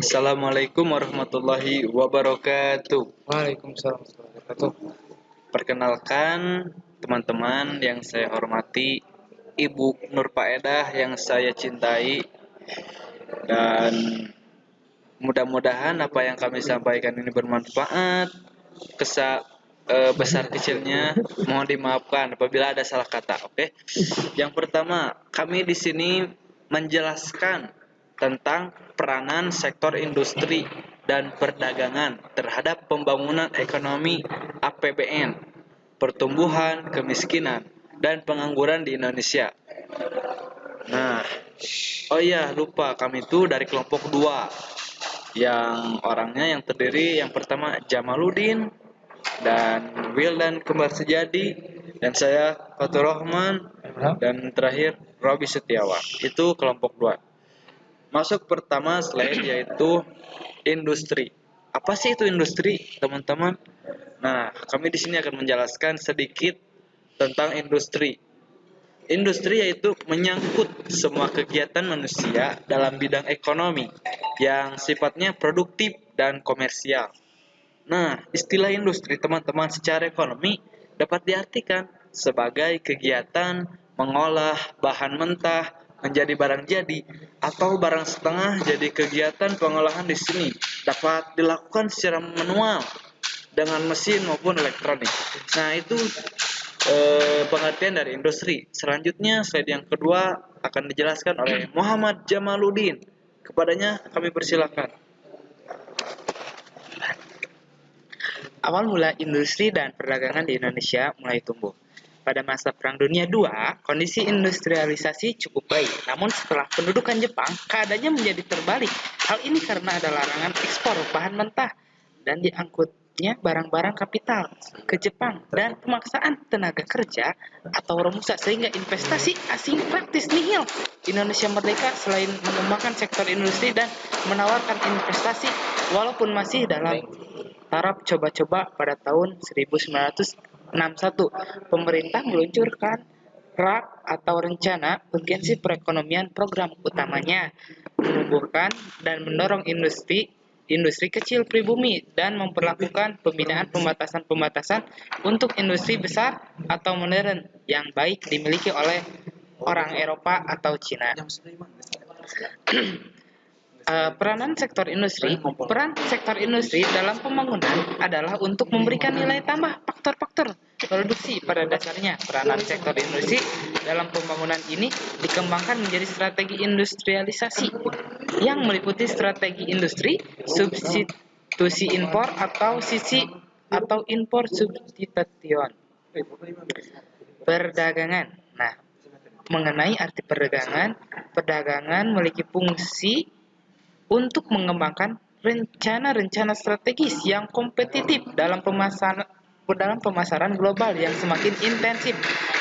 Assalamualaikum warahmatullahi wabarakatuh. Waalaikumsalam warahmatullahi wabarakatuh. Perkenalkan teman-teman yang saya hormati, Ibu Nur Faedah yang saya cintai, dan mudah-mudahan apa yang kami sampaikan ini bermanfaat. Besar kecilnya mohon dimaafkan apabila ada salah kata. Oke. Yang pertama, kami di sini menjelaskan tentang peranan sektor industri dan perdagangan terhadap pembangunan ekonomi APBN, pertumbuhan, kemiskinan, dan pengangguran di Indonesia. Nah, oh iya lupa, kami itu dari kelompok 2 yang orangnya yang terdiri yang pertama Jamaluddin dan Wildan Kembar Sejadi, dan saya Fatur Rahman, dan terakhir Robi Setiawan. Itu kelompok 2. Masuk pertama slide yaitu industri. Apa sih itu industri, teman-teman? Nah, kami di sini akan menjelaskan sedikit tentang industri. Industri yaitu menyangkut semua kegiatan manusia dalam bidang ekonomi yang sifatnya produktif dan komersial. Nah, istilah industri teman-teman secara ekonomi dapat diartikan sebagai kegiatan mengolah bahan mentah menjadi barang jadi atau barang setengah. Jadi kegiatan pengolahan di sini dapat dilakukan secara manual dengan mesin maupun elektronik. Nah, itu pengertian dari industri. Selanjutnya slide yang kedua akan dijelaskan oleh Muhammad Jamaluddin. Kepadanya kami persilakan. Awal mula industri dan perdagangan di Indonesia mulai tumbuh. Pada masa Perang Dunia II, kondisi industrialisasi cukup baik. Namun setelah pendudukan Jepang, keadaannya menjadi terbalik. Hal ini karena ada larangan ekspor bahan mentah dan diangkutnya barang-barang kapital ke Jepang dan pemaksaan tenaga kerja atau romusa sehingga investasi asing praktis nihil. Indonesia merdeka selain mengembangkan sektor industri dan menawarkan investasi walaupun masih dalam taraf coba-coba. Pada tahun 1961, pemerintah meluncurkan RAK atau Rencana Urgensi Perekonomian. Program utamanya menumbuhkan dan mendorong industri kecil pribumi dan memperlakukan pembinaan pembatasan-pembatasan untuk industri besar atau modern yang baik dimiliki oleh orang Eropa atau Cina. Peran sektor industri dalam pembangunan adalah untuk memberikan nilai tambah faktor-faktor produksi. Pada dasarnya, peranan sektor industri dalam pembangunan ini dikembangkan menjadi strategi industrialisasi yang meliputi strategi industri, substitusi impor atau impor substitution. Perdagangan. Nah, mengenai arti perdagangan memiliki fungsi untuk mengembangkan rencana-rencana strategis yang kompetitif dalam pemasaran global yang semakin intensif.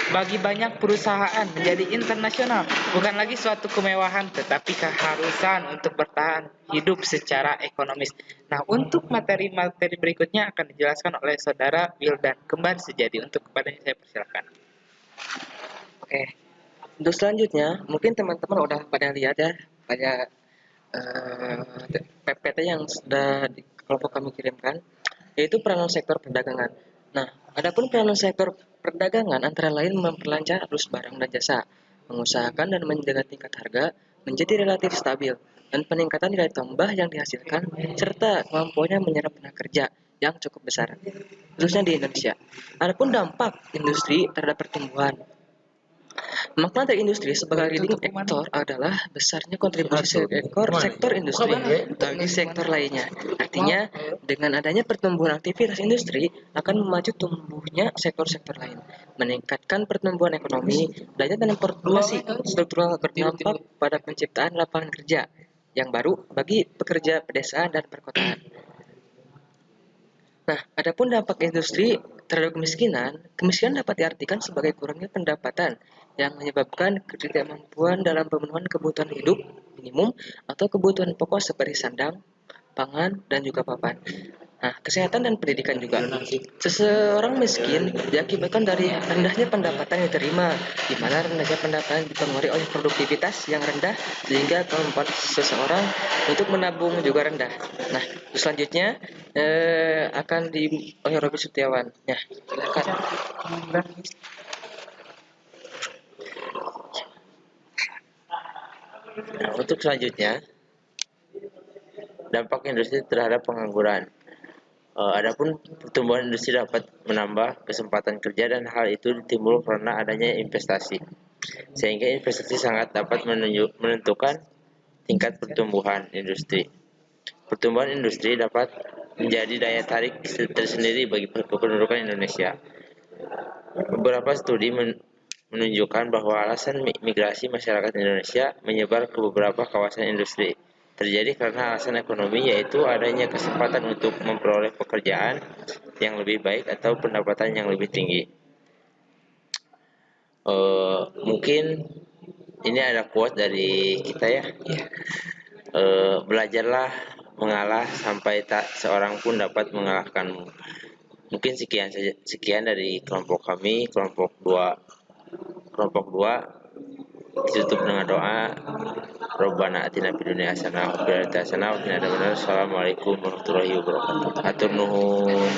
Bagi banyak perusahaan menjadi internasional bukan lagi suatu kemewahan tetapi keharusan untuk bertahan hidup secara ekonomis. Nah, untuk materi-materi berikutnya akan dijelaskan oleh saudara Wildan Kembar Sejadi. Untuk kepadanya saya persilakan. Oke, untuk selanjutnya mungkin teman-teman udah pada lihat ya pada PPT yang sudah di kelompok kami kirimkan, yaitu peranan sektor perdagangan. Nah, adapun peranan sektor perdagangan antara lain memperlancar arus barang dan jasa, mengusahakan dan menjaga tingkat harga menjadi relatif stabil, dan peningkatan nilai tambah yang dihasilkan, serta kemampuannya menyerap tenaga kerja yang cukup besar, khususnya di Indonesia. Adapun dampak industri terhadap pertumbuhan. Makna dari industri sebagai leading actor adalah besarnya kontribusi sektor industri bagi sektor lainnya. Artinya, dengan adanya pertumbuhan aktivitas industri akan memacu tumbuhnya sektor-sektor lain, meningkatkan pertumbuhan ekonomi, daya tahan populasi struktural berdampak pada penciptaan lapangan kerja yang baru bagi pekerja pedesaan dan perkotaan. Nah, adapun dampak industri terhadap kemiskinan dapat diartikan sebagai kurangnya pendapatan yang menyebabkan ketidakmampuan dalam pemenuhan kebutuhan hidup minimum atau kebutuhan pokok seperti sandang, pangan, dan juga papan. Nah, kesehatan dan pendidikan juga. Seseorang miskin diakibatkan dari rendahnya pendapatan yang diterima, di mana rendahnya pendapatan dipengaruhi oleh produktivitas yang rendah sehingga kemampuan seseorang untuk menabung juga rendah. Nah, selanjutnya akan di oleh Robi Setiawan. Ya, silakan. Nah, untuk selanjutnya, dampak industri terhadap pengangguran. Adapun pertumbuhan industri dapat menambah kesempatan kerja dan hal itu timbul karena adanya investasi. Sehingga investasi sangat dapat menentukan tingkat pertumbuhan industri. Pertumbuhan industri dapat menjadi daya tarik tersendiri bagi kependudukan Indonesia. Beberapa studi menunjukkan bahwa alasan migrasi masyarakat Indonesia menyebar ke beberapa kawasan industri terjadi karena alasan ekonomi, yaitu adanya kesempatan untuk memperoleh pekerjaan yang lebih baik atau pendapatan yang lebih tinggi. Mungkin ini ada quote dari kita ya. Belajarlah mengalah sampai tak seorang pun dapat mengalahkanmu. Mungkin sekian dari kelompok kami, kelompok 2 ditutup dengan doa. Robbana atina fid dunya hasanah wa fil akhirati hasanah wa qina adzabannar. Assalamualaikum warahmatullahi wabarakatuh. Atur nuhun.